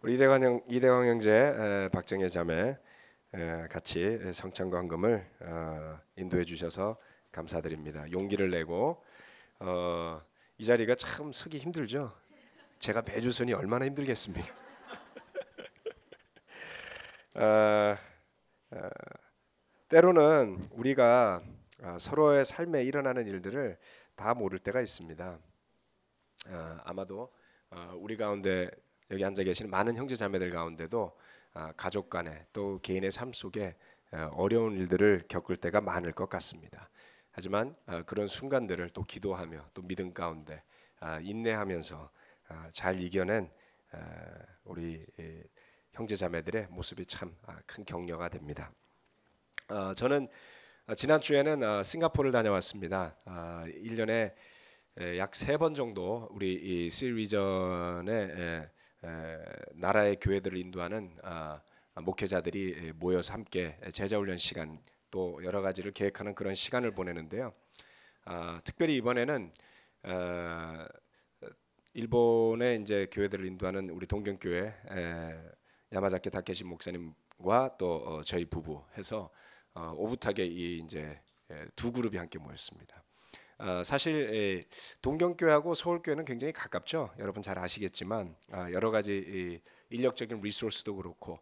우리 이대광 형제, 박정혜 자매 같이 성찬과 헌금을 인도해 주셔서 감사드립니다. 용기를 내고 이 자리가 참 서기 힘들죠. 제가 매주 서니 얼마나 힘들겠습니까? 어, 어, 때로는 우리가 서로의 삶에 일어나는 일들을 다 모를 때가 있습니다. 아마도 우리 가운데 여기 앉아 계시는 많은 형제 자매들 가운데도 가족 간에 또 개인의 삶 속에 어려운 일들을 겪을 때가 많을 것 같습니다. 하지만 그런 순간들을 또 기도하며 또 믿음 가운데 인내하면서 잘 이겨낸 우리 형제 자매들의 모습이 참 큰 격려가 됩니다. 저는 지난 주에는 싱가포르를 다녀왔습니다. 1년에 약 3번 정도 우리 이 시리전의 나라의 교회들을 인도하는 목회자들이 모여서 함께 제자훈련 시간 또 여러 가지를 계획하는 그런 시간을 보내는데요. 특별히 이번에는 일본의 이제 교회들을 인도하는 우리 동경교회 야마자키 다케시 목사님과 또 저희 부부 해서 오붓하게 이 이제 두 그룹이 함께 모였습니다. 사실 동경교회하고 서울교회는 굉장히 가깝죠. 여러분 잘 아시겠지만 여러 가지 인력적인 리소스도 그렇고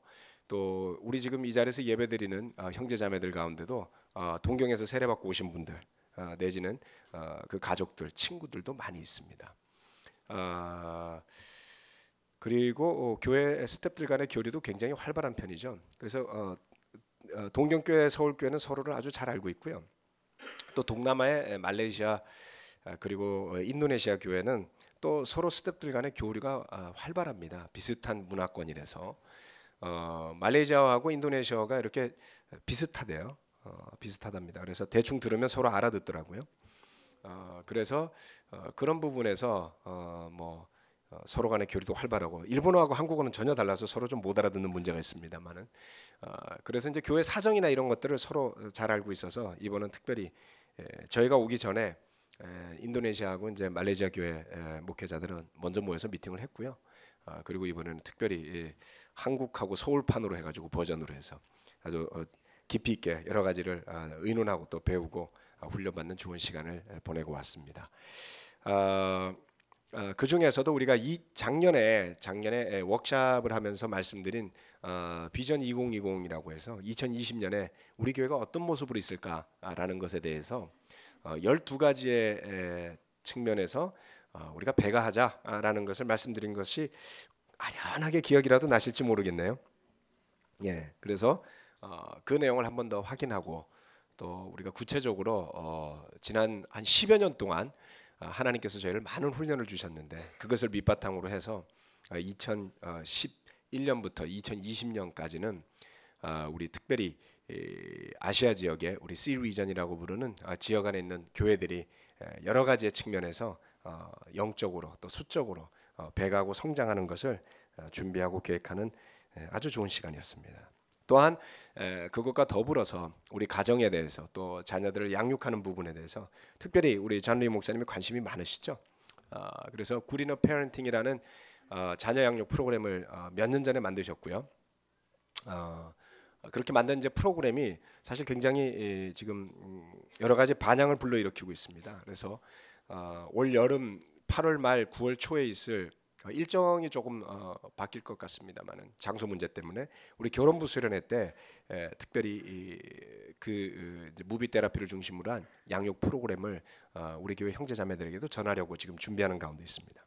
또 우리 지금 이 자리에서 예배드리는 형제자매들 가운데도 동경에서 세례받고 오신 분들 내지는 그 가족들, 친구들도 많이 있습니다. 그리고 교회 스태프들 간의 교류도 굉장히 활발한 편이죠. 그래서 동경교회, 서울교회는 서로를 아주 잘 알고 있고요. 또 동남아의 말레이시아 그리고 인도네시아 교회는 또 서로 스태프들 간의 교류가 활발합니다. 비슷한 문화권이라서 말레이시아하고 인도네시아가 이렇게 비슷하대요. 비슷하답니다. 그래서 대충 들으면 서로 알아듣더라고요. 그래서 그런 부분에서 서로 간의 교류도 활발하고 일본어하고 한국어는 전혀 달라서 서로 좀 못 알아듣는 문제가 있습니다만은 그래서 이제 교회 사정이나 이런 것들을 서로 잘 알고 있어서 이번은 특별히 저희가 오기 전에 인도네시아하고 이제 말레이시아 교회 목회자들은 먼저 모여서 미팅을 했고요. 그리고 이번에는 특별히 한국하고 서울판으로 해가지고 버전으로 해서 아주 깊이 있게 여러 가지를 의논하고 또 배우고 훈련받는 좋은 시간을 보내고 왔습니다. 그 중에서도 우리가 작년에 워크숍을 하면서 말씀드린 비전 2020이라고 해서 2020년에 우리 교회가 어떤 모습으로 있을까라는 것에 대해서 12가지의 측면에서 우리가 배가하자라는 것을 말씀드린 것이 아련하게 기억이라도 나실지 모르겠네요. 예, 그래서 그 내용을 한 번 더 확인하고 또 우리가 구체적으로 지난 한 10여 년 동안 하나님께서 저희를 많은 훈련을 주셨는데 그것을 밑바탕으로 해서 2011년부터 2020년까지는 우리 특별히 아시아 지역의 우리 C 리전이라고 부르는 지역 안에 있는 교회들이 여러 가지의 측면에서 영적으로 또 수적으로 배가고 성장하는 것을 준비하고 계획하는 아주 좋은 시간이었습니다. 또한 그것과 더불어서 우리 가정에 대해서 또 자녀들을 양육하는 부분에 대해서 특별히 우리 잔루이 목사님이 관심이 많으시죠. 그래서 굿이너 페어런팅이라는 자녀 양육 프로그램을 몇 년 전에 만드셨고요. 그렇게 만든 이제 프로그램이 사실 굉장히 지금 여러 가지 반향을 불러일으키고 있습니다. 그래서 올 여름 8월 말 9월 초에 있을 일정이 조금 바뀔 것 같습니다만은 장소 문제 때문에 우리 결혼부 수련회 때 특별히 그 무비 테라피를 중심으로 한 양육 프로그램을 우리 교회 형제자매들에게도 전하려고 지금 준비하는 가운데 있습니다.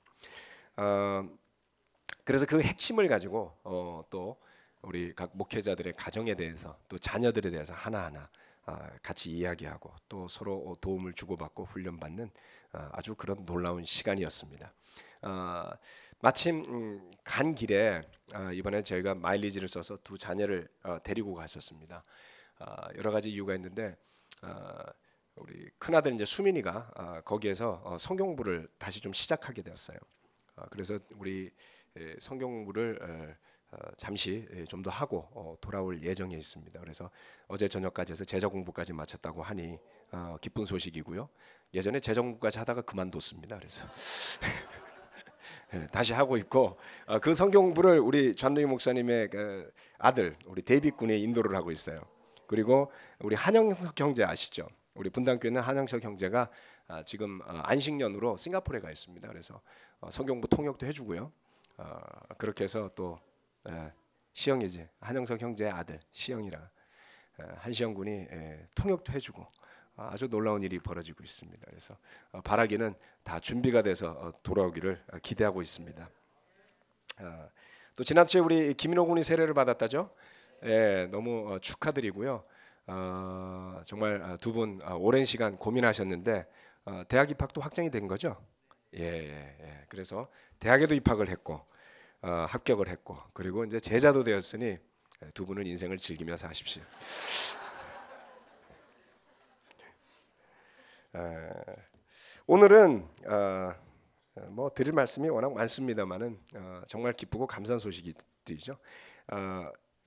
그래서 그 핵심을 가지고 또 우리 각 목회자들의 가정에 대해서 또 자녀들에 대해서 하나하나 같이 이야기하고 또 서로 도움을 주고받고 훈련받는 아주 그런 놀라운 시간이었습니다. 마침 간 길에 이번에 저희가 마일리지를 써서 두 자녀를 데리고 갔었습니다. 여러 가지 이유가 있는데 우리 큰아들 이제 수민이가 거기에서 성경 공부를 다시 좀 시작하게 되었어요. 그래서 우리 성경 공부를 잠시 좀 더 하고 돌아올 예정에 있습니다. 그래서 어제 저녁까지 해서 제자 공부까지 마쳤다고 하니 기쁜 소식이고요. 예전에 제자 공부까지 하다가 그만뒀습니다. 그래서 다시 하고 있고 그 성경 공부를 우리 전도희 목사님의 그 아들 우리 데이빗 군이 인도를 하고 있어요. 그리고 우리 한영석 형제 아시죠? 우리 분당교회는 한영석 형제가 지금 안식년으로 싱가포르에 가 있습니다. 그래서 성경 공부 통역도 해주고요. 그렇게 해서 또 시영이지 한영석 형제의 아들 시영이라 한시영 군이 통역도 해주고 아주 놀라운 일이 벌어지고 있습니다. 그래서 바라기는 다 준비가 돼서 돌아오기를 기대하고 있습니다. 또 지난주에 우리 김인호 군이 세례를 받았다죠. 너무 축하드리고요. 정말 두 분 오랜 시간 고민하셨는데 대학 입학도 확정이 된 거죠. 그래서 대학에도 입학을 했고 합격을 했고 그리고 이제 제자도 되었으니 두 분은 인생을 즐기며 사십시오. 오늘은 뭐 드릴 말씀이 워낙 많습니다만은 정말 기쁘고 감사한 소식이죠.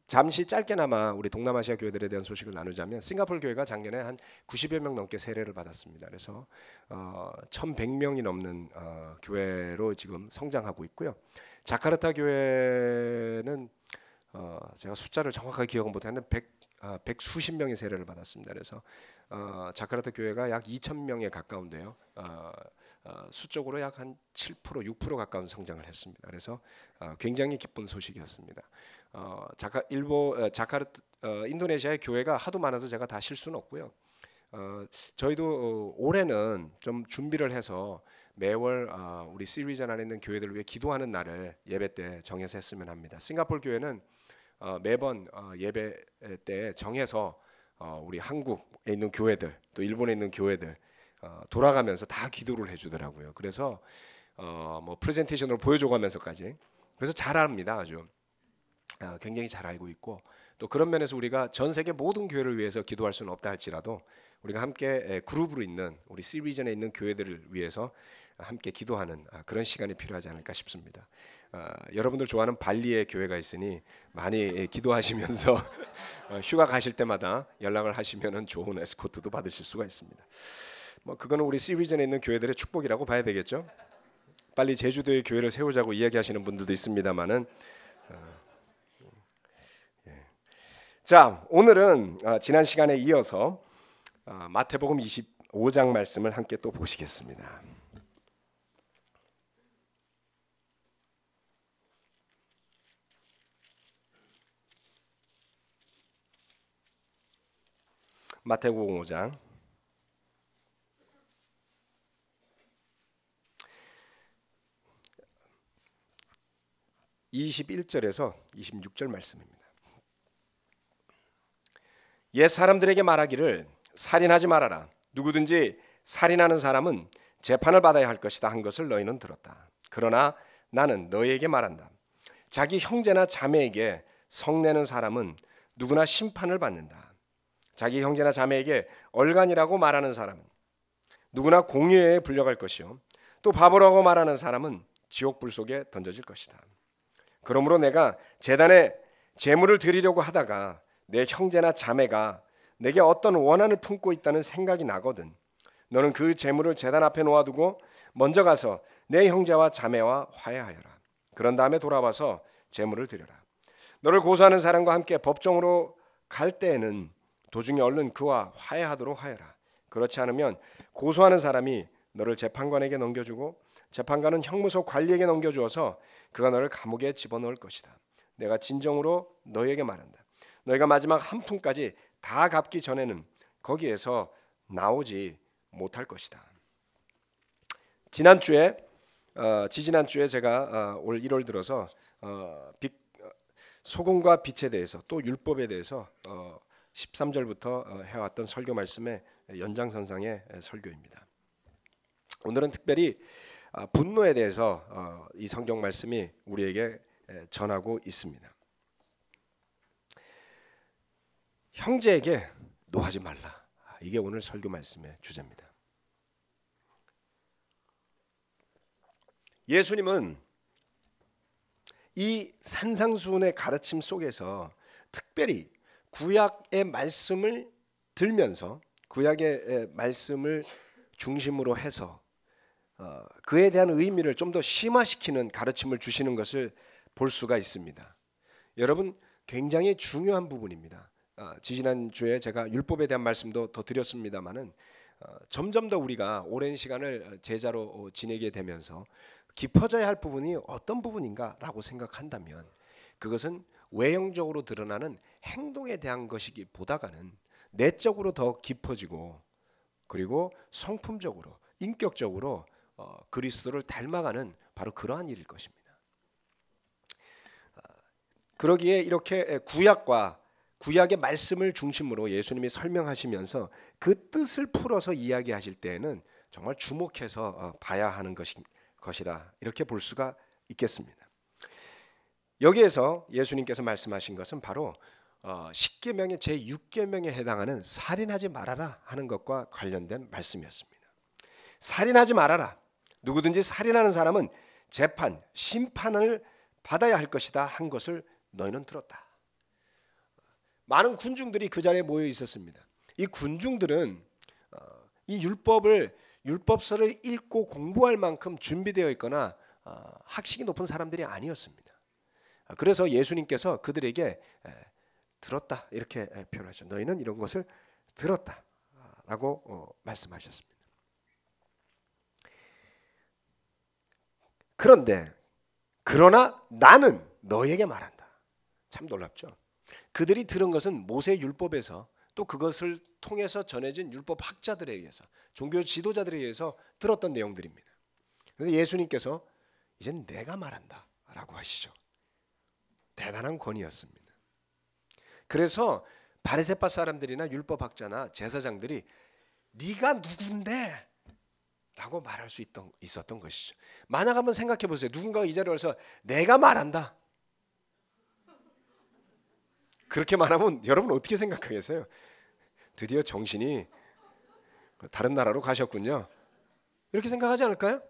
잠시 짧게나마 우리 동남아시아 교회들에 대한 소식을 나누자면 싱가포르 교회가 작년에 한 90여 명 넘게 세례를 받았습니다. 그래서 1,100명이 넘는 교회로 지금 성장하고 있고요. 자카르타 교회는 제가 숫자를 정확하게 기억은 못하는데 100수십 명의 세례를 받았습니다. 그래서 자카르타 교회가 약 2,000명에 가까운데요. 수적으로 약 한 7%, 6% 가까운 성장을 했습니다. 그래서 굉장히 기쁜 소식이었습니다. 인도네시아의 교회가 하도 많아서 제가 다 실 수는 없고요. 저희도 올해는 좀 준비를 해서 매월 우리 시리전 안에 있는 교회들을 위해 기도하는 날을 예배 때 정해서 했으면 합니다. 싱가포르 교회는 매번 예배 때 정해서 우리 한국에 있는 교회들 또 일본에 있는 교회들 돌아가면서 다 기도를 해주더라고요. 그래서 뭐 프레젠테이션으로 보여줘가면서까지 그래서 잘합니다. 아주 굉장히 잘 알고 있고 또 그런 면에서 우리가 전 세계 모든 교회를 위해서 기도할 수는 없다 할지라도 우리가 함께 그룹으로 있는 우리 C리전에 있는 교회들을 위해서 함께 기도하는 그런 시간이 필요하지 않을까 싶습니다. 여러분들 좋아하는 발리의 교회가 있으니 많이 기도하시면서 휴가 가실 때마다 연락을 하시면은 좋은 에스코트도 받으실 수가 있습니다. 뭐 그거는 우리 C리전에 있는 교회들의 축복이라고 봐야 되겠죠. 빨리 제주도에 교회를 세우자고 이야기하시는 분들도 있습니다만은 자 오늘은 지난 시간에 이어서 마태복음 25장 말씀을 함께 또 보시겠습니다. 마태복음 5장 21절에서 26절 말씀입니다. 옛 사람들에게 말하기를 살인하지 말아라. 누구든지 살인하는 사람은 재판을 받아야 할 것이다 한 것을 너희는 들었다. 그러나 나는 너희에게 말한다. 자기 형제나 자매에게 성내는 사람은 누구나 심판을 받는다. 자기 형제나 자매에게 얼간이라고 말하는 사람은 누구나 공회에 불려갈 것이요 또 바보라고 말하는 사람은 지옥불 속에 던져질 것이다. 그러므로 내가 제단에 제물을 드리려고 하다가 내 형제나 자매가 내게 어떤 원한을 품고 있다는 생각이 나거든 너는 그 제물을 제단 앞에 놓아두고 먼저 가서 내 형제와 자매와 화해하여라. 그런 다음에 돌아와서 제물을 드려라. 너를 고소하는 사람과 함께 법정으로 갈 때에는 도중에 얼른 그와 화해하도록 하여라. 그렇지 않으면 고소하는 사람이 너를 재판관에게 넘겨주고 재판관은 형무소 관리에게 넘겨주어서 그가 너를 감옥에 집어넣을 것이다. 내가 진정으로 너희에게 말한다. 너희가 마지막 한 푼까지 다 갚기 전에는 거기에서 나오지 못할 것이다. 지지난주에 제가 올 1월 들어서 소금과 빛에 대해서 또 율법에 대해서 13절부터 해왔던 설교 말씀의 연장선상의 설교입니다. 오늘은 특별히 분노에 대해서 이 성경 말씀이 우리에게 전하고 있습니다. 형제에게 노하지 말라. 이게 오늘 설교 말씀의 주제입니다. 예수님은 이 산상수훈의 가르침 속에서 특별히 구약의 말씀을 들면서 구약의 말씀을 중심으로 해서 그에 대한 의미를 좀 더 심화시키는 가르침을 주시는 것을 볼 수가 있습니다. 여러분, 굉장히 중요한 부분입니다. 지난 주에 제가 율법에 대한 말씀도 더 드렸습니다만은 점점 더 우리가 오랜 시간을 제자로 지내게 되면서 깊어져야 할 부분이 어떤 부분인가라고 생각한다면 그것은 외형적으로 드러나는 행동에 대한 것이기보다는 내적으로 더 깊어지고 그리고 성품적으로 인격적으로 그리스도를 닮아가는 바로 그러한 일일 것입니다. 그러기에 이렇게 구약의 말씀을 중심으로 예수님이 설명하시면서 그 뜻을 풀어서 이야기하실 때에는 정말 주목해서 봐야 하는 것이라 이렇게 볼 수가 있겠습니다. 여기에서 예수님께서 말씀하신 것은 바로 10계명의 제6계명에 해당하는 살인하지 말아라 하는 것과 관련된 말씀이었습니다. 살인하지 말아라. 누구든지 살인하는 사람은 재판, 심판을 받아야 할 것이다 한 것을 너희는 들었다. 많은 군중들이 그 자리에 모여 있었습니다. 이 군중들은 이 율법서를 읽고 공부할 만큼 준비되어 있거나 학식이 높은 사람들이 아니었습니다. 그래서 예수님께서 그들에게 들었다 이렇게 표현하셨죠. 너희는 이런 것을 들었다라고 말씀하셨습니다. 그러나 나는 너희에게 말한다. 참 놀랍죠. 그들이 들은 것은 모세 율법에서 또 그것을 통해서 전해진 율법 학자들에 의해서 종교 지도자들에 의해서 들었던 내용들입니다. 그런데 예수님께서 이젠 내가 말한다라고 하시죠. 대단한 권위였습니다. 그래서 바리새파 사람들이나 율법 학자나 제사장들이 네가 누군데? 라고 말할 수 있었던 것이죠. 만약 한번 생각해 보세요. 누군가가 이 자리에 와서 내가 말한다. 그렇게 말하면 여러분 어떻게 생각하겠어요? 드디어 정신이 다른 나라로 가셨군요. 이렇게 생각하지 않을까요?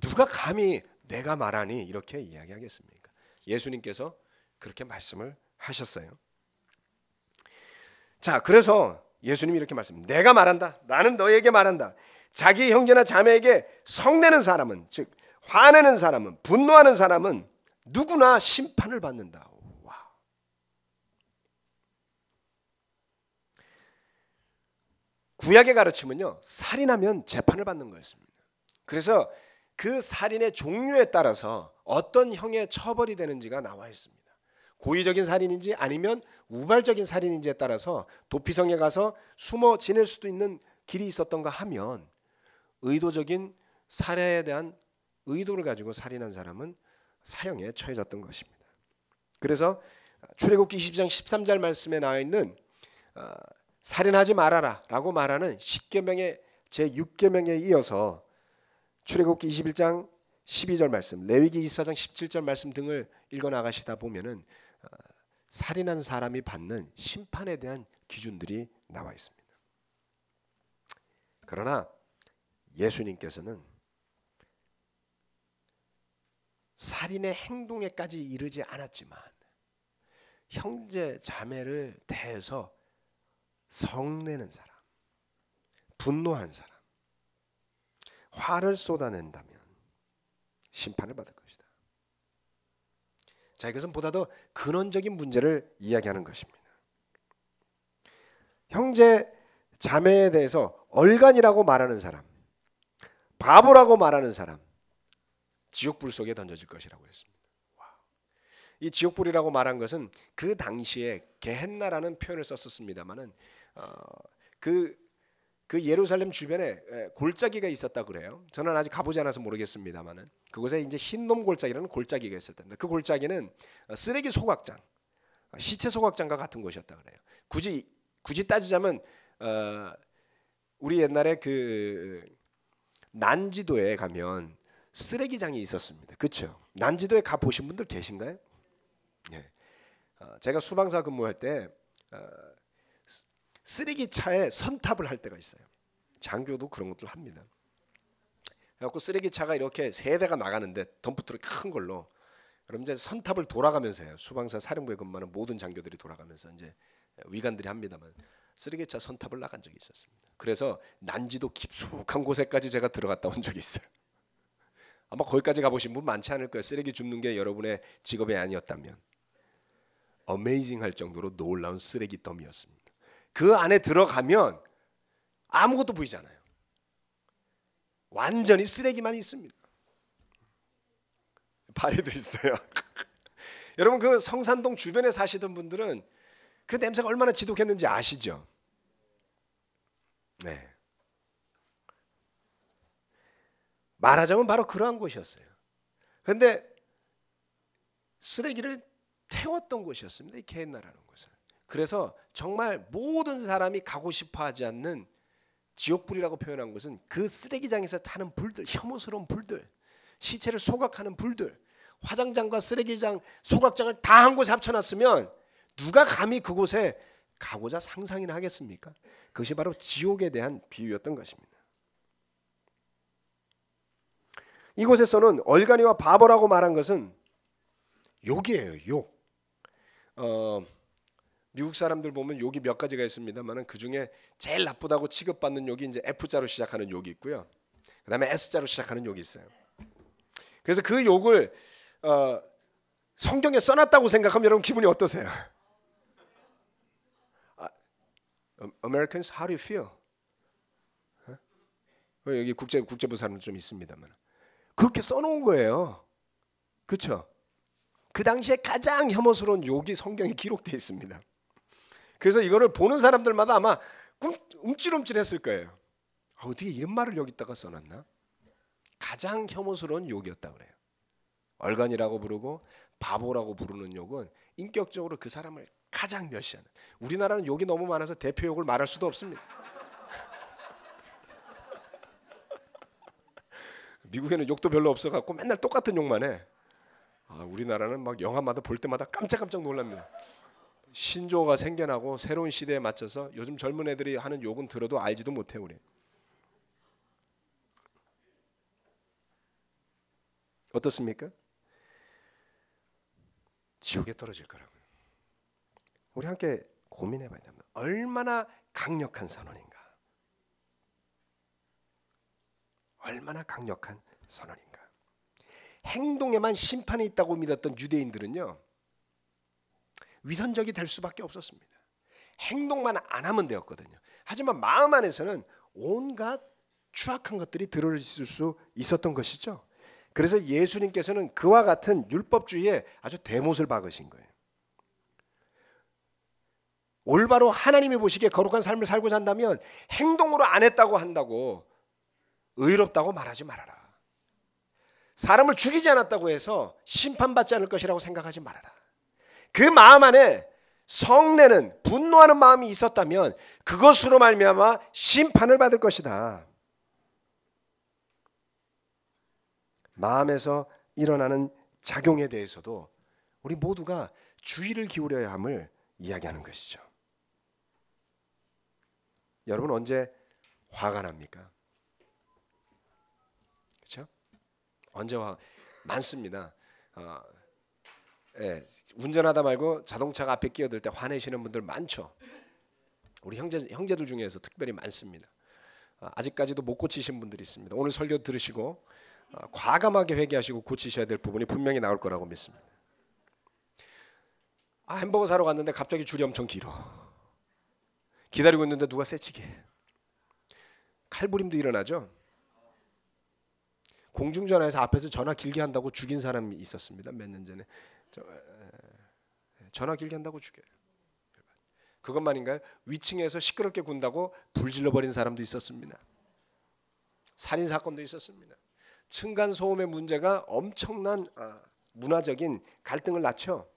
누가 감히 내가 말하니 이렇게 이야기하겠습니까? 예수님께서 그렇게 말씀을 하셨어요. 자, 그래서 예수님이 이렇게 말씀합니다. 내가 말한다. 나는 너에게 말한다. 자기 형제나 자매에게 성내는 사람은, 즉 화내는 사람은, 분노하는 사람은 누구나 심판을 받는다. 와. 구약의 가르침은요, 살인하면 재판을 받는 거였습니다. 그래서 그 살인의 종류에 따라서 어떤 형의 처벌이 되는지가 나와 있습니다. 고의적인 살인인지 아니면 우발적인 살인인지에 따라서 도피성에 가서 숨어 지낼 수도 있는 길이 있었던가 하면 의도적인 살해에 대한 의도를 가지고 살인한 사람은 사형에 처해졌던 것입니다. 그래서 출애굽기 22장 13절 말씀에 나와 있는 살인하지 말아라 라고 말하는 10계명의 제6계명에 이어서 출애굽기 21장 12절 말씀, 레위기 24장 17절 말씀 등을 읽어 나가시다 보면은 살인한 사람이 받는 심판에 대한 기준들이 나와 있습니다. 그러나 예수님께서는 살인의 행동에까지 이르지 않았지만 형제 자매를 대해서 성내는 사람, 분노한 사람, 화를 쏟아낸다면 심판을 받을 것이다. 자, 이것은 보다 더 근원적인 문제를 이야기하는 것입니다. 형제 자매에 대해서 얼간이라고 말하는 사람, 바보라고 말하는 사람, 지옥불 속에 던져질 것이라고 했습니다. 이 지옥불이라고 말한 것은 그 당시에 게헨나라는 표현을 썼었습니다만은 그 예루살렘 주변에 골짜기가 있었다 그래요. 저는 아직 가보지 않아서 모르겠습니다만은 그곳에 이제 흰놈 골짜기라는 골짜기가 있었답니다. 그 골짜기는 쓰레기 소각장, 시체 소각장과 같은 곳이었다 그래요. 굳이 따지자면 우리 옛날에 그 난지도에 가면 쓰레기장이 있었습니다. 그렇죠? 난지도에 가 보신 분들 계신가요? 네. 제가 수방사 근무할 때 쓰레기 차에 선탑을 할 때가 있어요. 장교도 그런 것들 합니다. 그래갖고 쓰레기 차가 이렇게 세 대가 나가는데 덤프트럭 큰 걸로, 그럼 이제 선탑을 돌아가면서 해요. 수방사 사령부에 근무하는 모든 장교들이 돌아가면서 이제 위관들이 합니다만 쓰레기차 선탑을 나간 적이 있었습니다. 그래서 난지도 깊숙한 곳에까지 제가 들어갔다 온 적이 있어요. 아마 거기까지 가보신 분 많지 않을 거예요. 쓰레기 줍는 게 여러분의 직업이 아니었다면. 어메이징 할 정도로 놀라운 쓰레기 더미였습니다. 그 안에 들어가면 아무것도 보이지 않아요. 완전히 쓰레기만 있습니다. 발에도 있어요. 여러분 그 성산동 주변에 사시던 분들은 그 냄새가 얼마나 지독했는지 아시죠? 네. 말하자면 바로 그러한 곳이었어요. 그런데 쓰레기를 태웠던 곳이었습니다. 이 게헨나라는 곳은. 그래서 정말 모든 사람이 가고 싶어하지 않는 지옥불이라고 표현한 것은 그 쓰레기장에서 타는 불들, 혐오스러운 불들, 시체를 소각하는 불들, 화장장과 쓰레기장, 소각장을 다 한 곳에 합쳐놨으면 누가 감히 그곳에 가고자 상상이나 하겠습니까? 그것이 바로 지옥에 대한 비유였던 것입니다. 이곳에서는 얼간이와 바보라고 말한 것은 욕이에요. 욕. 미국 사람들 보면 욕이 몇 가지가 있습니다만 그 중에 제일 나쁘다고 취급받는 욕이 이제 F자로 시작하는 욕이 있고요. 그다음에 S자로 시작하는 욕이 있어요. 그래서 그 욕을 성경에 써놨다고 생각하면 여러분 기분이 어떠세요? Americans, how do you feel? 여기 국제부 사람 좀 있습니다만 그렇게 써놓은 거예요. 그렇죠? 그 당시에 가장 혐오스러운 욕이 성경에 기록되어 있습니다. 그래서 이거를 보는 사람들마다 아마 움찔움찔했을 거예요. 어떻게 이런 말을 여기다가 써놨나? 가장 혐오스러운 욕이었다고 그래요. 얼간이라고 부르고 바보라고 부르는 욕은 인격적으로 그 사람을 가장 멸시하는. 우리나라는 욕이 너무 많아서 대표 욕을 말할 수도 없습니다. 미국에는 욕도 별로 없어갖고 맨날 똑같은 욕만 해. 우리나라는 막 영화마다 볼 때마다 깜짝깜짝 놀랍니다. 신조어가 생겨나고 새로운 시대에 맞춰서 요즘 젊은 애들이 하는 욕은 들어도 알지도 못해 우리. 어떻습니까? 지옥에 떨어질 거라고요. 우리 함께 고민해봐야 됩니다. 얼마나 강력한 선언인가? 얼마나 강력한 선언인가? 행동에만 심판이 있다고 믿었던 유대인들은요 위선적이 될 수밖에 없었습니다. 행동만 안 하면 되었거든요. 하지만 마음 안에서는 온갖 추악한 것들이 들어있을 수 있었던 것이죠. 그래서 예수님께서는 그와 같은 율법주의에 아주 대못을 박으신 거예요. 올바로 하나님이 보시기에 거룩한 삶을 살고자 한다면 행동으로 안 했다고 한다고 의롭다고 말하지 말아라. 사람을 죽이지 않았다고 해서 심판받지 않을 것이라고 생각하지 말아라. 그 마음 안에 성내는 분노하는 마음이 있었다면 그것으로 말미암아 심판을 받을 것이다. 마음에서 일어나는 작용에 대해서도 우리 모두가 주의를 기울여야 함을 이야기하는 것이죠. 여러분 언제 화가 납니까? 그렇죠? 언제 많습니다. 운전하다 말고 자동차가 앞에 끼어들 때 화내시는 분들 많죠. 우리 형제들 중에서 특별히 많습니다. 아직까지도 못 고치신 분들이 있습니다. 오늘 설교 들으시고 과감하게 회개하시고 고치셔야 될 부분이 분명히 나올 거라고 믿습니다. 햄버거 사러 갔는데 갑자기 줄이 엄청 길어. 기다리고 있는데 누가 새치기 해. 칼부림도 일어나죠. 공중전화에서 앞에서 전화 길게 한다고 죽인 사람이 있었습니다. 몇 년 전에. 전화 길게 한다고 죽여요. 그것만인가요? 위층에서 시끄럽게 군다고 불 질러버린 사람도 있었습니다. 살인사건도 있었습니다. 층간소음의 문제가 엄청난 문화적인 갈등을 낳죠.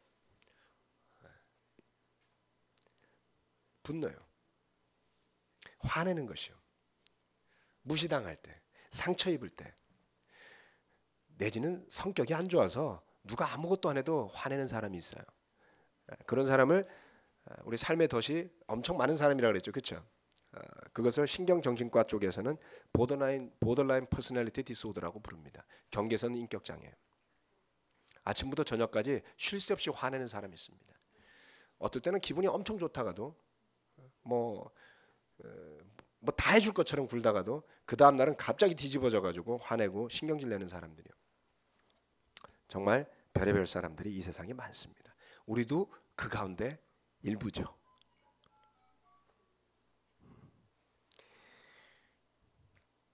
분노요. 화내는 것이요. 무시당할 때, 상처 입을 때, 내지는 성격이 안 좋아서 누가 아무것도 안 해도 화내는 사람이 있어요. 그런 사람을 우리 삶의 덫이 엄청 많은 사람이라고 그랬죠. 그렇죠? 그것을 신경정신과 쪽에서는 보더라인 퍼스널리티 디스오더라고 부릅니다. 경계선 인격 장애. 아침부터 저녁까지 쉴 새 없이 화내는 사람이 있습니다. 어떨 때는 기분이 엄청 좋다가도 뭐 다 해줄 것처럼 굴다가도 그 다음 날은 갑자기 뒤집어져 가지고 화내고 신경질 내는 사람들이요. 정말 별의별 사람들이 이 세상에 많습니다. 우리도 그 가운데 일부죠.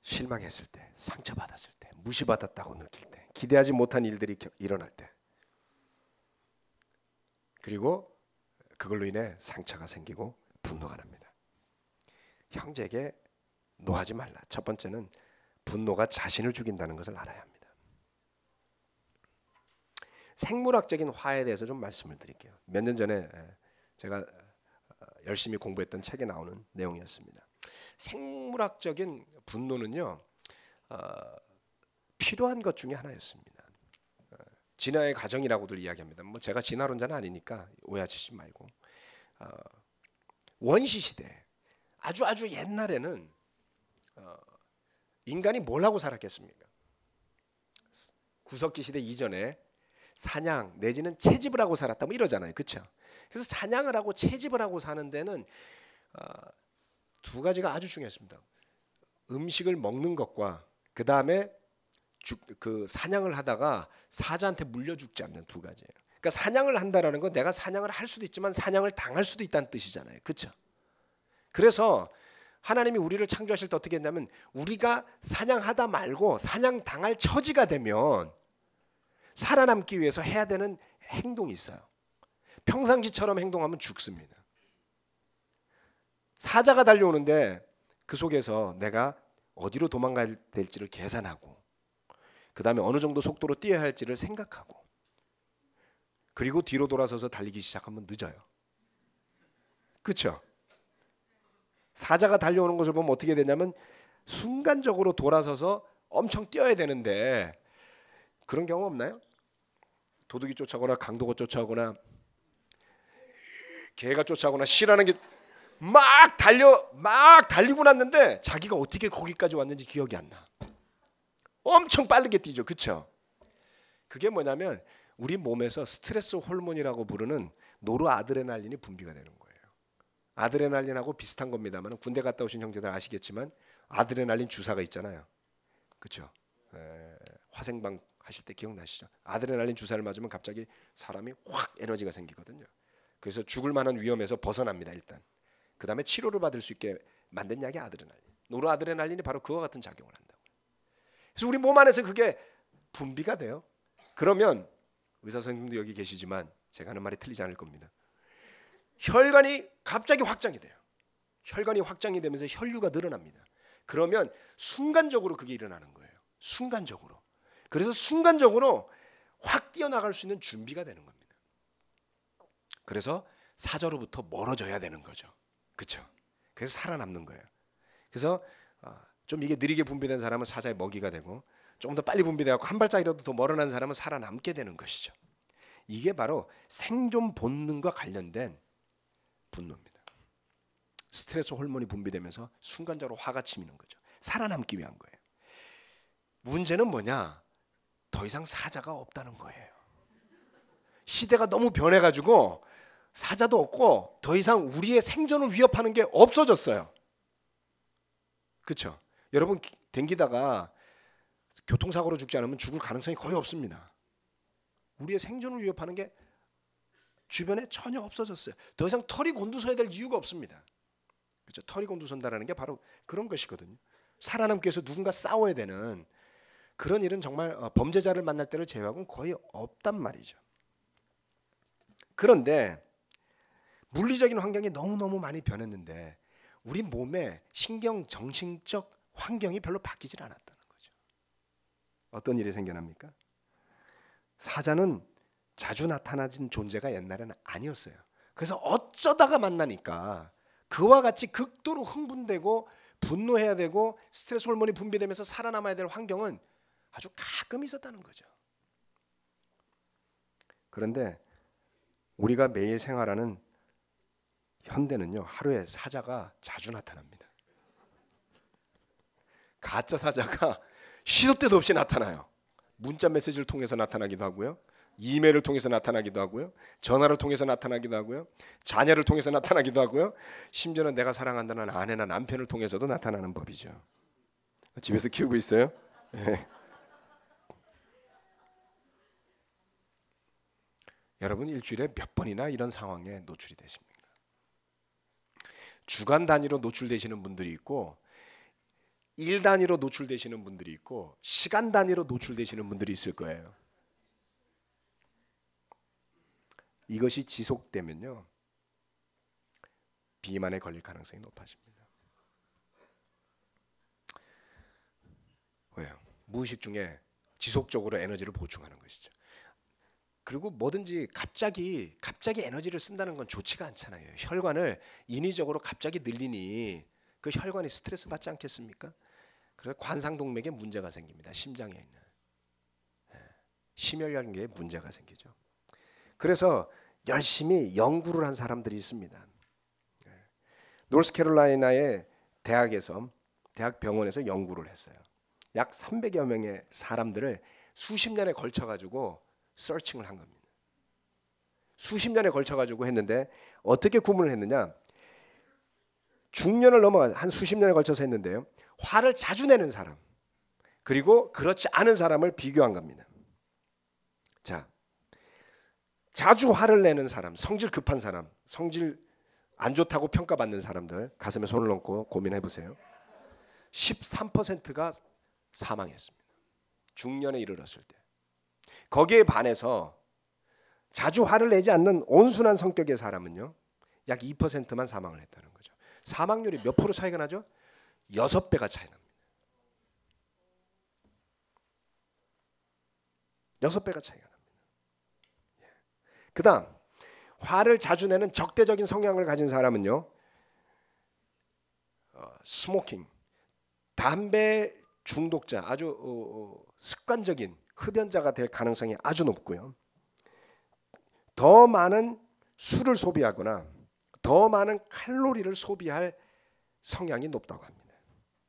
실망했을 때, 상처받았을 때, 무시받았다고 느낄 때, 기대하지 못한 일들이 일어날 때, 그리고 그걸로 인해 상처가 생기고 분노가 납니다. 형제에게 노하지 말라. 첫 번째는 분노가 자신을 죽인다는 것을 알아야 합니다. 생물학적인 화에 대해서 좀 말씀을 드릴게요. 몇 년 전에 제가 열심히 공부했던 책에 나오는 내용이었습니다. 생물학적인 분노는요, 필요한 것 중에 하나였습니다. 진화의 과정이라고들 이야기합니다. 뭐 제가 진화론자는 아니니까 오해하시지 말고, 원시 시대 아주 옛날에는 인간이 뭘 하고 살았겠습니까? 구석기 시대 이전에 사냥 내지는 채집을 하고 살았다 뭐 이러잖아요. 그렇죠? 그래서 사냥을 하고 채집을 하고 사는 데는 두 가지가 아주 중요했습니다. 음식을 먹는 것과 그 다음에 그 사냥을 하다가 사자한테 물려 죽지 않는 두 가지예요. 그러니까 사냥을 한다라는 건 내가 사냥을 할 수도 있지만 사냥을 당할 수도 있다는 뜻이잖아요. 그렇죠? 그래서 하나님이 우리를 창조하실 때 어떻게 했냐면 우리가 사냥하다 말고 사냥 당할 처지가 되면 살아남기 위해서 해야 되는 행동이 있어요. 평상시처럼 행동하면 죽습니다. 사자가 달려오는데 그 속에서 내가 어디로 도망가야 될지를 계산하고 그 다음에 어느 정도 속도로 뛰어야 할지를 생각하고 그리고 뒤로 돌아서서 달리기 시작하면 늦어요. 그렇죠? 사자가 달려오는 것을 보면 어떻게 되냐면 순간적으로 돌아서서 엄청 뛰어야 되는데 그런 경험 없나요? 도둑이 쫓아오거나 강도가 쫓아오거나 개가 쫓아오거나 시라는 게 막 달리고 났는데 자기가 어떻게 거기까지 왔는지 기억이 안 나. 엄청 빠르게 뛰죠. 그렇죠? 그게 뭐냐면 우리 몸에서 스트레스 호르몬이라고 부르는 노르아드레날린이 분비가 되는 거예요. 아드레날린하고 비슷한 겁니다만 군대 갔다 오신 형제들 아시겠지만 아드레날린 주사가 있잖아요. 그렇죠? 화생방 하실 때 기억나시죠? 아드레날린 주사를 맞으면 갑자기 사람이 확 에너지가 생기거든요. 그래서 죽을 만한 위험에서 벗어납니다. 일단 그 다음에 치료를 받을 수 있게 만든 약이 아드레날린. 노르아드레날린이 바로 그와 같은 작용을 한다고. 그래서 우리 몸 안에서 그게 분비가 돼요. 그러면 의사 선생님도 여기 계시지만 제가 하는 말이 틀리지 않을 겁니다. 혈관이 갑자기 확장이 돼요. 혈관이 확장이 되면서 혈류가 늘어납니다. 그러면 순간적으로 그게 일어나는 거예요. 순간적으로. 그래서 순간적으로 확 뛰어나갈 수 있는 준비가 되는 겁니다. 그래서 사자로부터 멀어져야 되는 거죠. 그렇죠? 그래서 살아남는 거예요. 그래서 좀 이게 느리게 분비된 사람은 사자의 먹이가 되고 조금 더 빨리 분비되고 한 발짝이라도 더 멀어난 사람은 살아남게 되는 것이죠. 이게 바로 생존 본능과 관련된 분노입니다. 스트레스 호르몬이 분비되면서 순간적으로 화가 치미는 거죠. 살아남기 위한 거예요. 문제는 뭐냐? 더 이상 사자가 없다는 거예요. 시대가 너무 변해가지고 사자도 없고 더 이상 우리의 생존을 위협하는 게 없어졌어요. 그렇죠? 여러분 댕기다가 교통사고로 죽지 않으면 죽을 가능성이 거의 없습니다. 우리의 생존을 위협하는 게 주변에 전혀 없어졌어요. 더 이상 털이 곤두서야 될 이유가 없습니다. 그렇죠? 털이 곤두선다라는 게 바로 그런 것이거든요. 살아남기 위해서 누군가 싸워야 되는 그런 일은 정말 범죄자를 만날 때를 제외하고는 거의 없단 말이죠. 그런데 물리적인 환경이 너무너무 많이 변했는데 우리 몸의 신경 정신적 환경이 별로 바뀌질 않았다는 거죠. 어떤 일이 생겨납니까? 사자는 자주 나타나진 존재가 옛날에는 아니었어요. 그래서 어쩌다가 만나니까 그와 같이 극도로 흥분되고 분노해야 되고 스트레스 호르몬이 분비되면서 살아남아야 될 환경은 아주 가끔 있었다는 거죠. 그런데 우리가 매일 생활하는 현대는요, 하루에 사자가 자주 나타납니다. 가짜 사자가 시도 때도 없이 나타나요. 문자 메시지를 통해서 나타나기도 하고요. 이메일을 통해서 나타나기도 하고요. 전화를 통해서 나타나기도 하고요. 자녀를 통해서 나타나기도 하고요. 심지어는 내가 사랑한다는 아내나 남편을 통해서도 나타나는 법이죠. 집에서 키우고 있어요? 네. 여러분 일주일에 몇 번이나 이런 상황에 노출이 되십니까? 주간 단위로 노출되시는 분들이 있고 일 단위로 노출되시는 분들이 있고 시간 단위로 노출되시는 분들이 있을 거예요. 이것이 지속되면요. 비만에 걸릴 가능성이 높아집니다. 왜요? 무의식 중에 지속적으로 에너지를 보충하는 것이죠. 그리고 뭐든지 갑자기 에너지를 쓴다는 건 좋지가 않잖아요. 혈관을 인위적으로 갑자기 늘리니 그 혈관이 스트레스 받지 않겠습니까? 그래서 관상동맥에 문제가 생깁니다. 심장에 있는 심혈관계에 문제가 생기죠. 그래서 열심히 연구를 한 사람들이 있습니다. 노스캐롤라이나의 대학 병원에서 연구를 했어요. 약 300여 명의 사람들을 수십 년에 걸쳐 가지고 서칭을 한 겁니다. 수십 년에 걸쳐 가지고 했는데 어떻게 구분을 했느냐? 중년을 넘어가 한 수십 년에 걸쳐서 했는데요. 화를 자주 내는 사람 그리고 그렇지 않은 사람을 비교한 겁니다. 자, 자주 화를 내는 사람, 성질 급한 사람, 성질 안 좋다고 평가받는 사람들 가슴에 손을 얹고 고민해 보세요. 13%가 사망했습니다. 중년에 이르렀을 때. 거기에 반해서 자주 화를 내지 않는 온순한 성격의 사람은요. 약 2%만 사망을 했다는 거죠. 사망률이 몇 프로 차이가 나죠? 6배가 차이 납니다. 6배가 차이가 납니다. 그 다음 화를 자주 내는 적대적인 성향을 가진 사람은요. 스모킹, 담배 중독자, 아주 습관적인 흡연자가 될 가능성이 아주 높고요. 더 많은 술을 소비하거나 더 많은 칼로리를 소비할 성향이 높다고 합니다.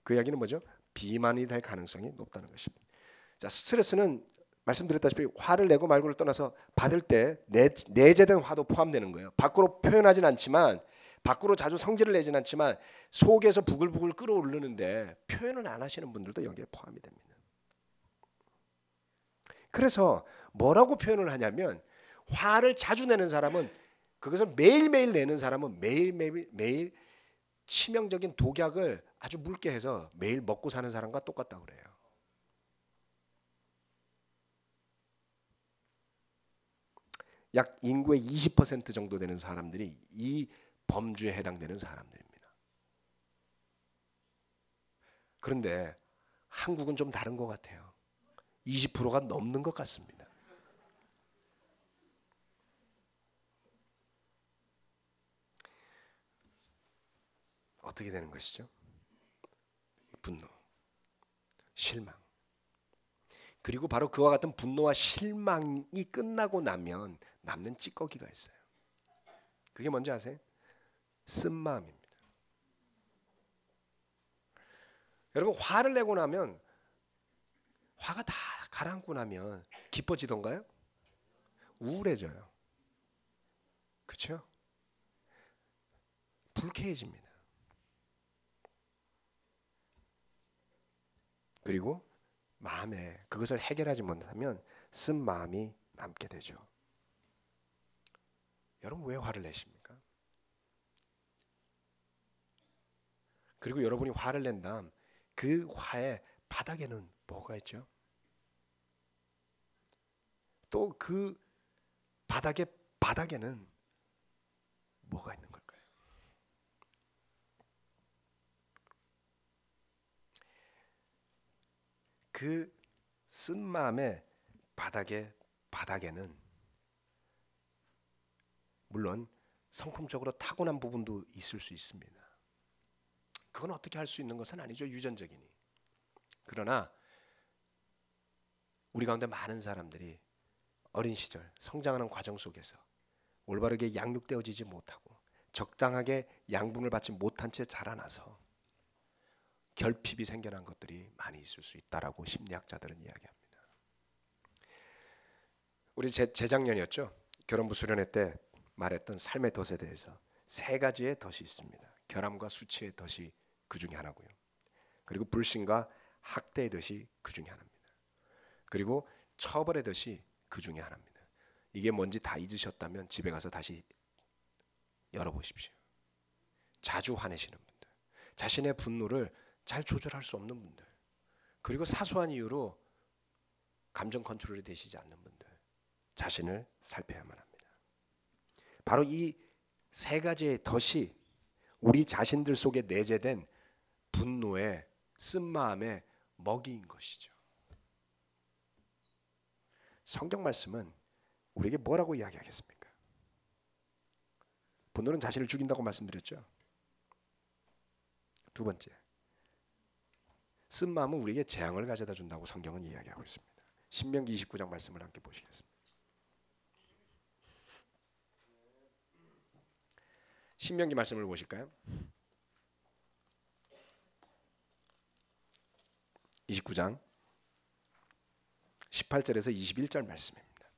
그 이야기는 뭐죠? 비만이 될 가능성이 높다는 것입니다. 자, 스트레스는 말씀드렸다시피 화를 내고 말고를 떠나서 받을 때 내재된 화도 포함되는 거예요. 밖으로 표현하진 않지만 밖으로 자주 성질을 내진 않지만 속에서 부글부글 끓어오르는데 표현을 안 하시는 분들도 여기에 포함이 됩니다. 그래서 뭐라고 표현을 하냐면 화를 자주 내는 사람은 그것을 매일매일 내는 사람은 매일 치명적인 독약을 아주 묽게 해서 매일 먹고 사는 사람과 똑같다고 그래요. 약 인구의 20% 정도 되는 사람들이 이 범주에 해당되는 사람들입니다. 그런데 한국은 좀 다른 것 같아요. 20%가 넘는 것 같습니다. 어떻게 되는 것이죠? 분노, 실망. 그리고 바로 그와 같은 분노와 실망이 끝나고 나면 남는 찌꺼기가 있어요. 그게 뭔지 아세요? 쓴마음입니다. 여러분 화를 내고 나면 화가 다 가라앉고 나면 기뻐지던가요? 우울해져요. 그렇죠? 불쾌해집니다. 그리고 마음에 그것을 해결하지 못하면 쓴 마음이 남게 되죠. 여러분 왜 화를 내십니까? 그리고 여러분이 화를 낸 다음 그 화의 바닥에는 뭐가 있죠? 또 그 바닥에는 뭐가 있는 걸까요? 그 쓴 마음의 바닥에는 물론 성품적으로 타고난 부분도 있을 수 있습니다. 그건 어떻게 할 수 있는 것은 아니죠. 유전적이니. 그러나 우리 가운데 많은 사람들이 어린 시절 성장하는 과정 속에서 올바르게 양육되어지지 못하고 적당하게 양분을 받지 못한 채 자라나서 결핍이 생겨난 것들이 많이 있을 수 있다라고 심리학자들은 이야기합니다. 우리 재작년이었죠. 결혼부 수련회 때 말했던 삶의 덫에 대해서 세 가지의 덫이 있습니다. 결함과 수치의 덫이 그 중에 하나고요. 그리고 불신과 학대의 덫이 그 중에 하나입니다. 그리고 처벌의 덫이 그 중에 하나입니다. 이게 뭔지 다 잊으셨다면 집에 가서 다시 열어보십시오. 자주 화내시는 분들, 자신의 분노를 잘 조절할 수 없는 분들, 그리고 사소한 이유로 감정 컨트롤이 되시지 않는 분들, 자신을 살펴야만 합니다. 바로 이 세 가지의 덫이 우리 자신들 속에 내재된 분노의 쓴마음의 먹이인 것이죠. 성경 말씀은 우리에게 뭐라고 이야기하겠습니까? 분노는 자신을 죽인다고 말씀드렸죠. 두 번째, 쓴마음은 우리에게 재앙을 가져다 준다고 성경은 이야기하고 있습니다. 신명기 29장 말씀을 함께 보시겠습니다. 신명기 말씀을 보실까요? 29장 18절에서 21절 말씀입니다.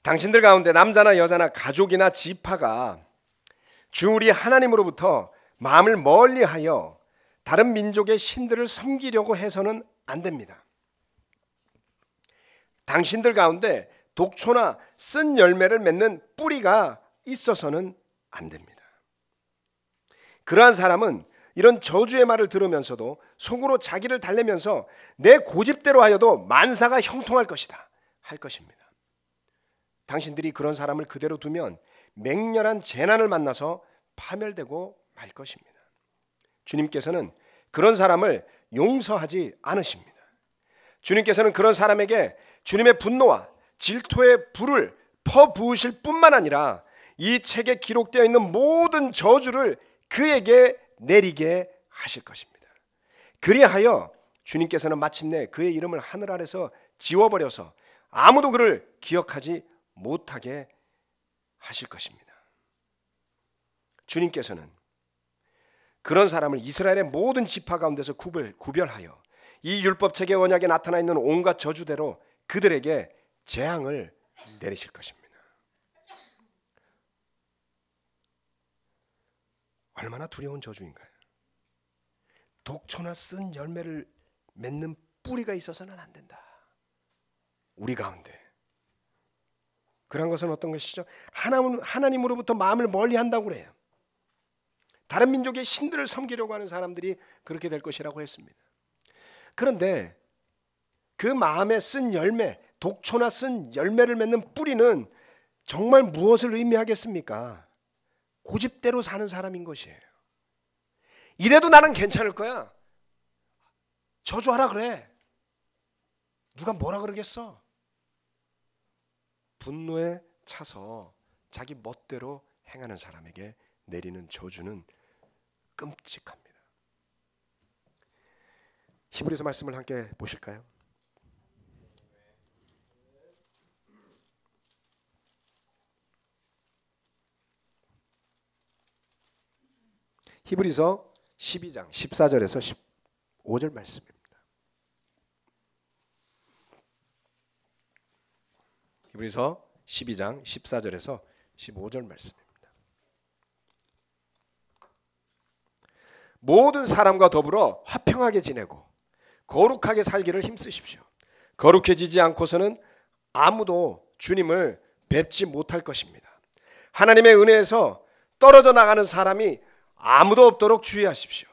당신들 가운데 남자나 여자나 가족이나 지파가 주 우리 하나님으로부터 마음을 멀리하여 다른 민족의 신들을 섬기려고 해서는 안 됩니다. 당신들 가운데 독초나 쓴 열매를 맺는 뿌리가 있어서는 안 됩니다. 그러한 사람은 이런 저주의 말을 들으면서도 속으로 자기를 달래면서 내 고집대로 하여도 만사가 형통할 것이다 할 것입니다. 당신들이 그런 사람을 그대로 두면 맹렬한 재난을 만나서 파멸되고 말 것입니다. 주님께서는 그런 사람을 용서하지 않으십니다. 주님께서는 그런 사람에게 주님의 분노와 질투의 불을 퍼부으실 뿐만 아니라 이 책에 기록되어 있는 모든 저주를 그에게 내리게 하실 것입니다. 그리하여 주님께서는 마침내 그의 이름을 하늘 아래서 지워버려서 아무도 그를 기억하지 못하게 하실 것입니다. 주님께서는 그런 사람을 이스라엘의 모든 지파 가운데서 구별하여 이 율법책의 언약에 나타나 있는 온갖 저주대로 그들에게 재앙을 내리실 것입니다. 얼마나 두려운 저주인가요? 독초나 쓴 열매를 맺는 뿌리가 있어서는 안 된다. 우리 가운데. 그런 것은 어떤 것이죠? 하나님으로부터 마음을 멀리한다고 그래요. 다른 민족의 신들을 섬기려고 하는 사람들이 그렇게 될 것이라고 했습니다. 그런데 그 마음에 쓴 열매, 독초나 쓴 열매를 맺는 뿌리는 정말 무엇을 의미하겠습니까? 고집대로 사는 사람인 것이에요. 이래도 나는 괜찮을 거야. 저주하라 그래. 누가 뭐라 그러겠어? 분노에 차서 자기 멋대로 행하는 사람에게 내리는 저주는 끔찍합니다. 히브리서 말씀을 함께 보실까요? 히브리서 12장 14절에서 15절 말씀입니다. 히브리서 12장 14절에서 15절 말씀입니다. 모든 사람과 더불어 화평하게 지내고 거룩하게 살기를 힘쓰십시오. 거룩해지지 않고서는 아무도 주님을 뵙지 못할 것입니다. 하나님의 은혜에서 떨어져 나가는 사람이 아무도 없도록 주의하십시오.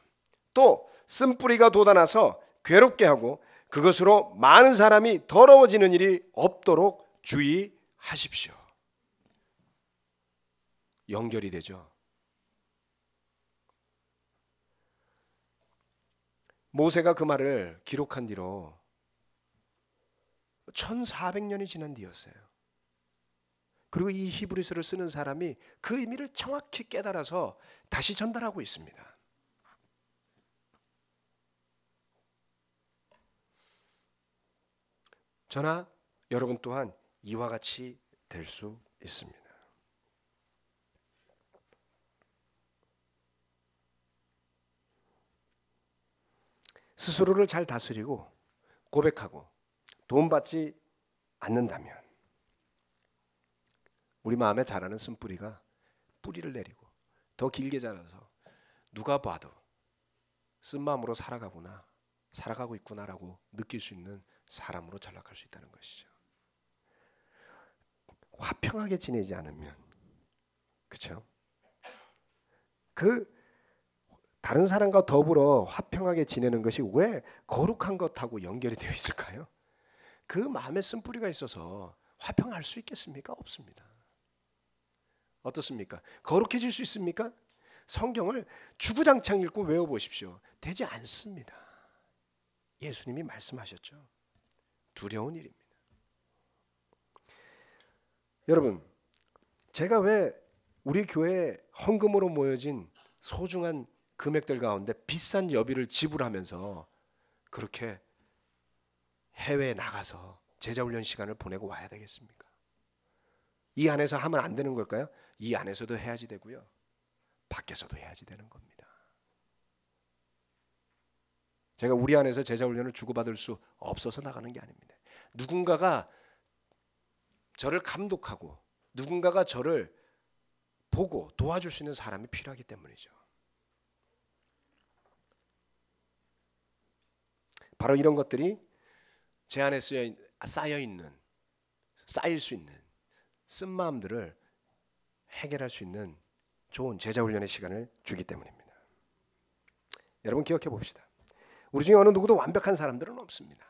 또 쓴뿌리가 돋아나서 괴롭게 하고 그것으로 많은 사람이 더러워지는 일이 없도록 주의하십시오. 연결이 되죠. 모세가 그 말을 기록한 뒤로 1400년이 지난 뒤였어요. 그리고 이 히브리서를 쓰는 사람이 그 의미를 정확히 깨달아서 다시 전달하고 있습니다. 저나 여러분 또한 이와 같이 될 수 있습니다. 스스로를 잘 다스리고 고백하고 도움받지 않는다면 우리 마음에 자라는 쓴뿌리가 뿌리를 내리고 더 길게 자라서 누가 봐도 쓴마음으로 살아가고 있구나라고 느낄 수 있는 사람으로 전락할 수 있다는 것이죠. 화평하게 지내지 않으면, 그렇죠? 그 다른 사람과 더불어 화평하게 지내는 것이 왜 거룩한 것하고 연결이 되어 있을까요? 그 마음에 쓴뿌리가 있어서 화평할 수 있겠습니까? 없습니다. 어떻습니까? 거룩해질 수 있습니까? 성경을 주구장창 읽고 외워보십시오. 되지 않습니다. 예수님이 말씀하셨죠. 두려운 일입니다. 여러분, 제가 왜 우리 교회에 헌금으로 모여진 소중한 금액들 가운데 비싼 여비를 지불하면서 그렇게 해외에 나가서 제자훈련 시간을 보내고 와야 되겠습니까? 이 안에서 하면 안 되는 걸까요? 이 안에서도 해야지 되고요. 밖에서도 해야지 되는 겁니다. 제가 우리 안에서 제자훈련을 주고받을 수 없어서 나가는 게 아닙니다. 누군가가 저를 감독하고 누군가가 저를 보고 도와줄 수 있는 사람이 필요하기 때문이죠. 바로 이런 것들이 제 안에 쌓일 수 있는 쓴 마음들을 해결할 수 있는 좋은 제자훈련의 시간을 주기 때문입니다. 여러분 기억해 봅시다. 우리 중에 어느 누구도 완벽한 사람들은 없습니다.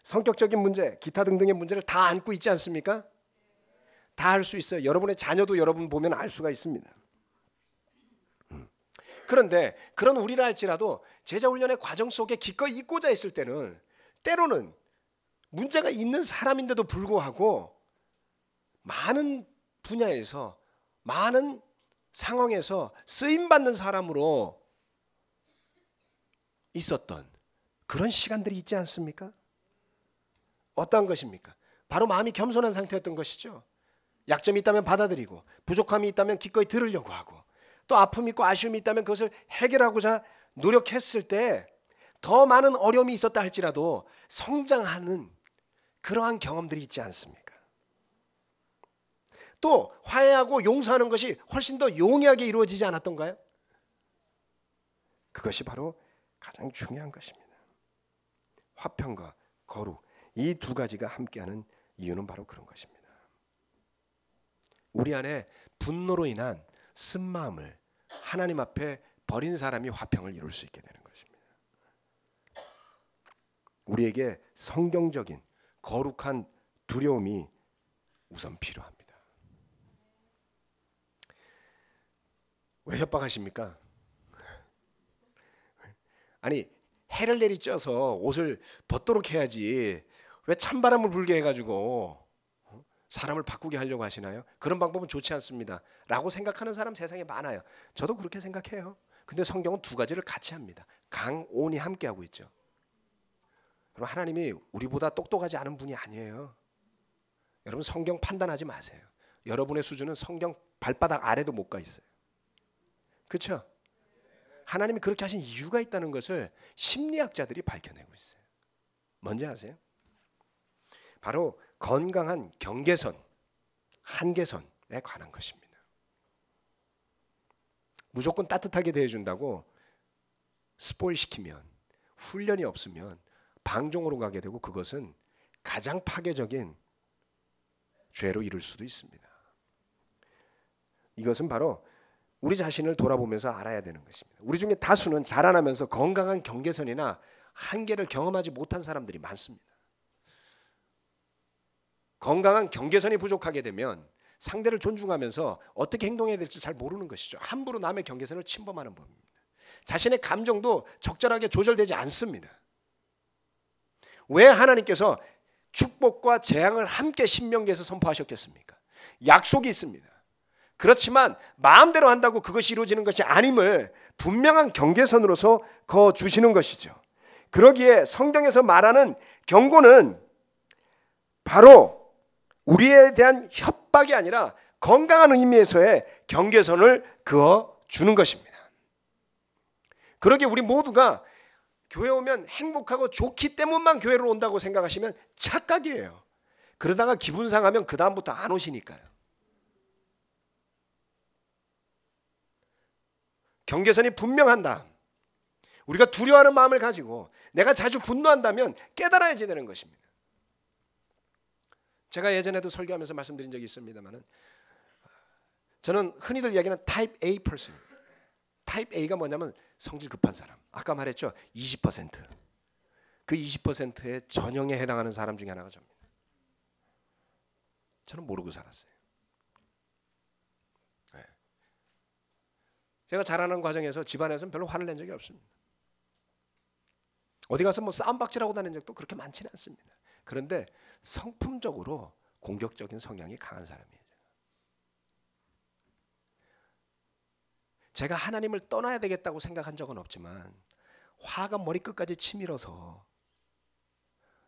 성격적인 문제, 기타 등등의 문제를 다 안고 있지 않습니까? 다 할 수 있어요. 여러분의 자녀도 여러분 보면 알 수가 있습니다. 그런데 그런 우리라 할지라도 제자훈련의 과정 속에 기꺼이 있고자 했을 때는 때로는 문제가 있는 사람인데도 불구하고 많은 분야에서 많은 상황에서 쓰임받는 사람으로 있었던 그런 시간들이 있지 않습니까? 어떠한 것입니까? 바로 마음이 겸손한 상태였던 것이죠. 약점이 있다면 받아들이고 부족함이 있다면 기꺼이 들으려고 하고 또 아픔이 있고 아쉬움이 있다면 그것을 해결하고자 노력했을 때 더 많은 어려움이 있었다 할지라도 성장하는 그러한 경험들이 있지 않습니까? 또 화해하고 용서하는 것이 훨씬 더 용이하게 이루어지지 않았던가요? 그것이 바로 가장 중요한 것입니다. 화평과 거룩, 이 두 가지가 함께하는 이유는 바로 그런 것입니다. 우리 안에 분노로 인한 쓴마음을 하나님 앞에 버린 사람이 화평을 이룰 수 있게 되는 것입니다. 우리에게 성경적인 거룩한 두려움이 우선 필요합니다. 왜 협박하십니까? 아니 해를 내리쬐어서 옷을 벗도록 해야지 왜 찬바람을 불게 해가지고 사람을 바꾸게 하려고 하시나요? 그런 방법은 좋지 않습니다 라고 생각하는 사람 세상에 많아요. 저도 그렇게 생각해요. 근데 성경은 두 가지를 같이 합니다. 강온이 함께하고 있죠. 여러분 하나님이 우리보다 똑똑하지 않은 분이 아니에요. 여러분 성경 판단하지 마세요. 여러분의 수준은 성경 발바닥 아래도 못 가 있어요. 그렇죠? 하나님이 그렇게 하신 이유가 있다는 것을 심리학자들이 밝혀내고 있어요. 뭔지 아세요? 바로 건강한 경계선, 한계선에 관한 것입니다. 무조건 따뜻하게 대해준다고 스포일 시키면 훈련이 없으면 방종으로 가게 되고 그것은 가장 파괴적인 죄로 이룰 수도 있습니다. 이것은 바로 우리 자신을 돌아보면서 알아야 되는 것입니다. 우리 중에 다수는 자라나면서 건강한 경계선이나 한계를 경험하지 못한 사람들이 많습니다. 건강한 경계선이 부족하게 되면 상대를 존중하면서 어떻게 행동해야 될지 잘 모르는 것이죠. 함부로 남의 경계선을 침범하는 법입니다. 자신의 감정도 적절하게 조절되지 않습니다. 왜 하나님께서 축복과 재앙을 함께 신명기에서 선포하셨겠습니까? 약속이 있습니다. 그렇지만 마음대로 한다고 그것이 이루어지는 것이 아님을 분명한 경계선으로서 거주시는 것이죠. 그러기에 성경에서 말하는 경고는 바로 우리에 대한 협박이 아니라 건강한 의미에서의 경계선을 그어주는 것입니다. 그러기에 우리 모두가 교회 오면 행복하고 좋기 때문만 교회로 온다고 생각하시면 착각이에요. 그러다가 기분 상하면 그 다음부터 안 오시니까요. 경계선이 분명한다. 우리가 두려워하는 마음을 가지고 내가 자주 분노한다면 깨달아야지 되는 것입니다. 제가 예전에도 설교하면서 말씀드린 적이 있습니다만은 저는 흔히들 이야기하는 타입 A person. 타입 A가 뭐냐면 성질 급한 사람. 아까 말했죠. 20%. 그 20%의 전형에 해당하는 사람 중에 하나가 저입니다. 저는 모르고 살았어요. 네. 제가 자라는 과정에서 집안에서는 별로 화를 낸 적이 없습니다. 어디 가서 뭐 싸움박질하고 다닌 적도 그렇게 많지는 않습니다. 그런데 성품적으로 공격적인 성향이 강한 사람이에요. 제가 하나님을 떠나야 되겠다고 생각한 적은 없지만 화가 머리끝까지 치밀어서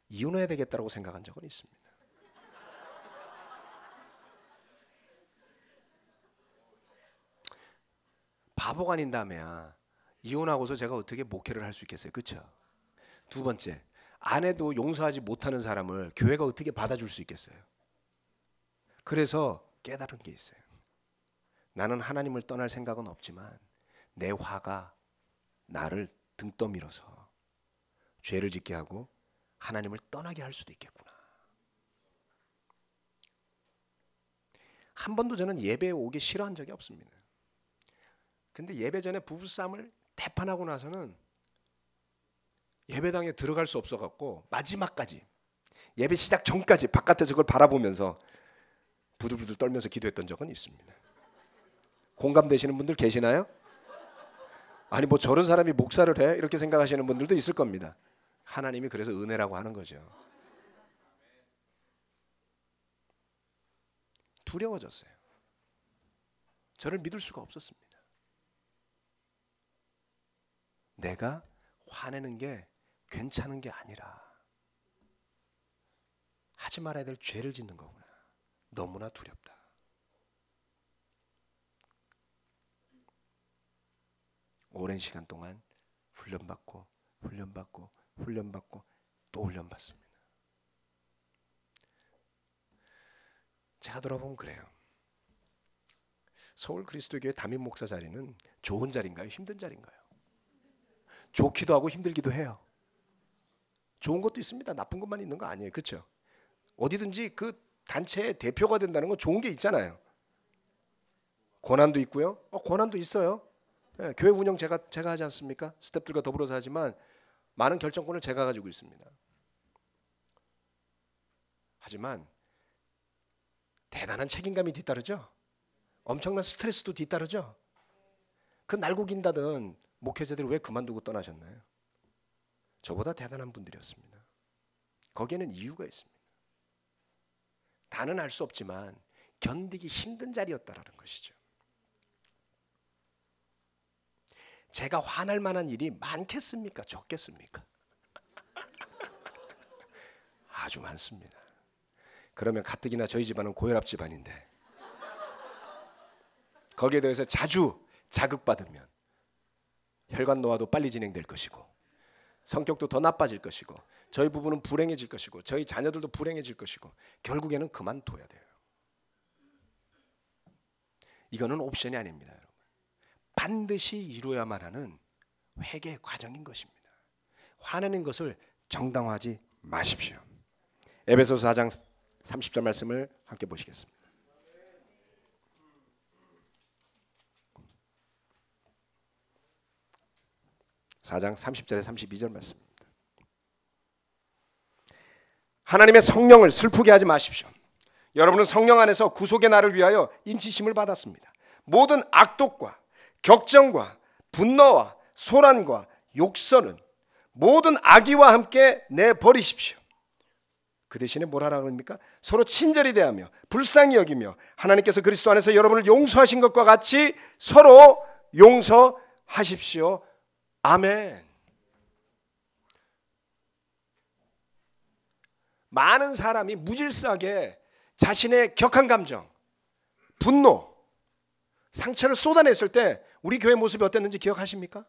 이혼해야 되겠다고 생각한 적은 있습니다. 바보가 아닌 다음에야 이혼하고서 제가 어떻게 목회를 할 수 있겠어요? 그렇죠? 두 번째, 아내도 용서하지 못하는 사람을 교회가 어떻게 받아줄 수 있겠어요? 그래서 깨달은 게 있어요. 나는 하나님을 떠날 생각은 없지만 내 화가 나를 등 떠밀어서 죄를 짓게 하고 하나님을 떠나게 할 수도 있겠구나. 한 번도 저는 예배에 오기 싫어한 적이 없습니다. 근데 예배 전에 부부싸움을 대판하고 나서는 예배당에 들어갈 수 없어갖고 마지막까지 예배 시작 전까지 바깥에서 그걸 바라보면서 부들부들 떨면서 기도했던 적은 있습니다. 공감되시는 분들 계시나요? 아니 뭐 저런 사람이 목사를 해? 이렇게 생각하시는 분들도 있을 겁니다. 하나님이 그래서 은혜라고 하는 거죠. 두려워졌어요. 저를 믿을 수가 없었습니다. 내가 화내는 게 괜찮은 게 아니라 하지 말아야 될 죄를 짓는 거구나. 너무나 두렵다. 오랜 시간 동안 훈련받고 또 훈련받습니다. 제가 돌아보면 그래요. 서울 그리스도교회 담임 목사 자리는 좋은 자리인가요? 힘든 자리인가요? 좋기도 하고 힘들기도 해요. 좋은 것도 있습니다. 나쁜 것만 있는 거 아니에요. 그렇죠? 어디든지 그 단체의 대표가 된다는 건 좋은 게 있잖아요. 권한도 있고요. 권한도 있어요. 네, 교회 운영 제가 하지 않습니까? 스태프들과 더불어서 하지만 많은 결정권을 제가 가지고 있습니다. 하지만 대단한 책임감이 뒤따르죠. 엄청난 스트레스도 뒤따르죠. 그 날고 긴다던 목회자들이 왜 그만두고 떠나셨나요? 저보다 대단한 분들이었습니다. 거기에는 이유가 있습니다. 다는 알 수 없지만 견디기 힘든 자리였다라는 것이죠. 제가 화날 만한 일이 많겠습니까? 적겠습니까? 아주 많습니다. 그러면 가뜩이나 저희 집안은 고혈압 집안인데 거기에 대해서 자주 자극받으면 혈관 노화도 빨리 진행될 것이고 성격도 더 나빠질 것이고 저희 부부는 불행해질 것이고 저희 자녀들도 불행해질 것이고 결국에는 그만둬야 돼요. 이거는 옵션이 아닙니다. 여러분. 반드시 이루어야만 하는 회개의 과정인 것입니다. 화내는 것을 정당화하지 마십시오. 에베소서 4장 30절 말씀을 함께 보시겠습니다. (4장) 30절에 32절 말씀입니다. 하나님의 성령을 슬프게 하지 마십시오. 여러분은 성령 안에서 구속의 날을 위하여 인치심을 받았습니다. 모든 악독과 격정과 분노와 소란과 욕설은 모든 악의와 함께 내버리십시오. 그 대신에 뭘 하라고 합니까? 서로 친절히 대하며 불쌍히 여기며 하나님께서 그리스도 안에서 여러분을 용서하신 것과 같이 서로 용서하십시오. 아멘. 많은 사람이 무질서하게 자신의 격한 감정, 분노, 상처를 쏟아냈을 때 우리 교회 모습이 어땠는지 기억하십니까?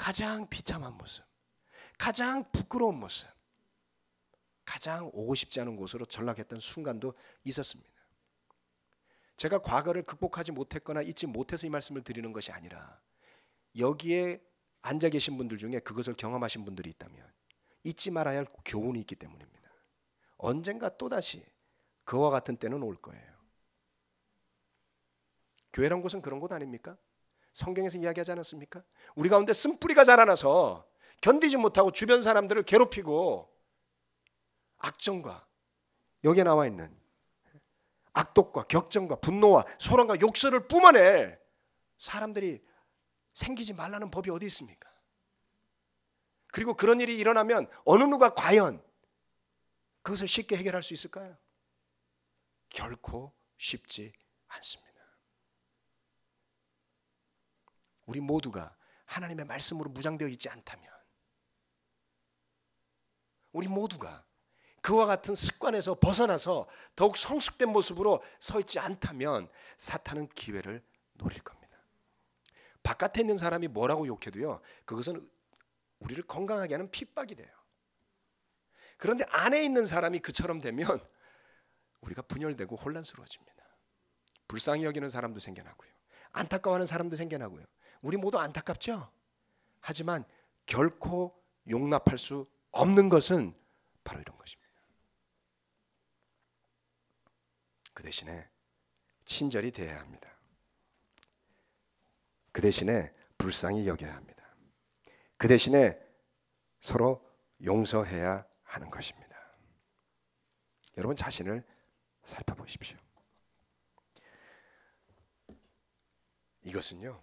가장 비참한 모습, 가장 부끄러운 모습, 가장 오고 싶지 않은 곳으로 전락했던 순간도 있었습니다. 제가 과거를 극복하지 못했거나 잊지 못해서 이 말씀을 드리는 것이 아니라 여기에 앉아 계신 분들 중에 그것을 경험하신 분들이 있다면 잊지 말아야 할 교훈이 있기 때문입니다. 언젠가 또다시 그와 같은 때는 올 거예요. 교회란 곳은 그런 곳 아닙니까? 성경에서 이야기하지 않았습니까? 우리 가운데 쓴뿌리가 자라나서 견디지 못하고 주변 사람들을 괴롭히고 악정과 여기에 나와 있는 악독과 격정과 분노와 소란과 욕설을 뿜어낼 사람들이 생기지 말라는 법이 어디 있습니까? 그리고 그런 일이 일어나면 어느 누가 과연 그것을 쉽게 해결할 수 있을까요? 결코 쉽지 않습니다. 우리 모두가 하나님의 말씀으로 무장되어 있지 않다면, 우리 모두가 그와 같은 습관에서 벗어나서 더욱 성숙된 모습으로 서 있지 않다면 사탄은 기회를 노릴 겁니다. 바깥에 있는 사람이 뭐라고 욕해도요, 그것은 우리를 건강하게 하는 핍박이 돼요. 그런데 안에 있는 사람이 그처럼 되면 우리가 분열되고 혼란스러워집니다. 불쌍히 여기는 사람도 생겨나고요, 안타까워하는 사람도 생겨나고요. 우리 모두 안타깝죠? 하지만 결코 용납할 수 없는 것은 바로 이런 것입니다. 그 대신에 친절히 대해야 합니다. 그 대신에 불쌍히 여겨야 합니다. 그 대신에 서로 용서해야 하는 것입니다. 여러분 자신을 살펴보십시오. 이것은요,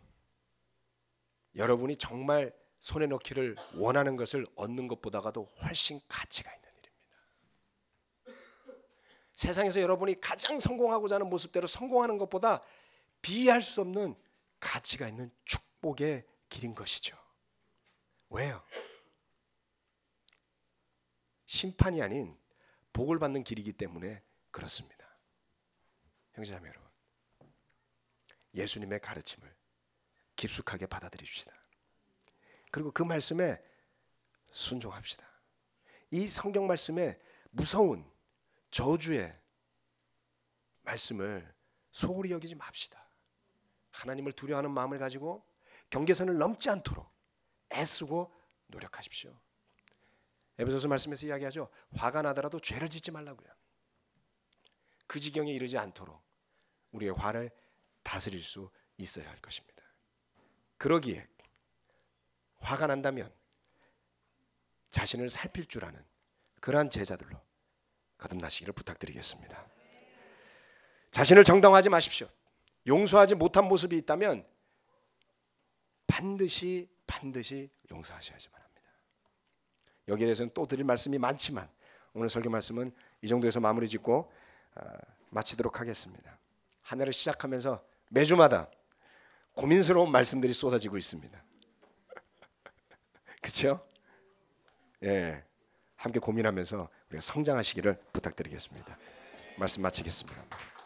여러분이 정말 손에 넣기를 원하는 것을 얻는 것보다도 훨씬 가치가 있는 일입니다. 세상에서 여러분이 가장 성공하고자 하는 모습대로 성공하는 것보다 비할 수 없는 가치가 있는 축복의 길인 것이죠. 왜요? 심판이 아닌 복을 받는 길이기 때문에 그렇습니다. 형제자매 여러분, 예수님의 가르침을 깊숙하게 받아들입시다. 그리고 그 말씀에 순종합시다. 이 성경 말씀에 무서운 저주의 말씀을 소홀히 여기지 맙시다. 하나님을 두려워하는 마음을 가지고 경계선을 넘지 않도록 애쓰고 노력하십시오. 에베소서 말씀에서 이야기하죠. 화가 나더라도 죄를 짓지 말라고요. 그 지경에 이르지 않도록 우리의 화를 다스릴 수 있어야 할 것입니다. 그러기에 화가 난다면 자신을 살필 줄 아는 그러한 제자들로 거듭나시기를 부탁드리겠습니다. 자신을 정당화하지 마십시오. 용서하지 못한 모습이 있다면 반드시 용서하셔야지만 합니다. 여기에 대해서는 또 드릴 말씀이 많지만 오늘 설교 말씀은 이 정도에서 마무리 짓고 마치도록 하겠습니다. 한 해를 시작하면서 매주마다 고민스러운 말씀들이 쏟아지고 있습니다. 그렇죠? 예, 함께 고민하면서 우리가 성장하시기를 부탁드리겠습니다. 말씀 마치겠습니다.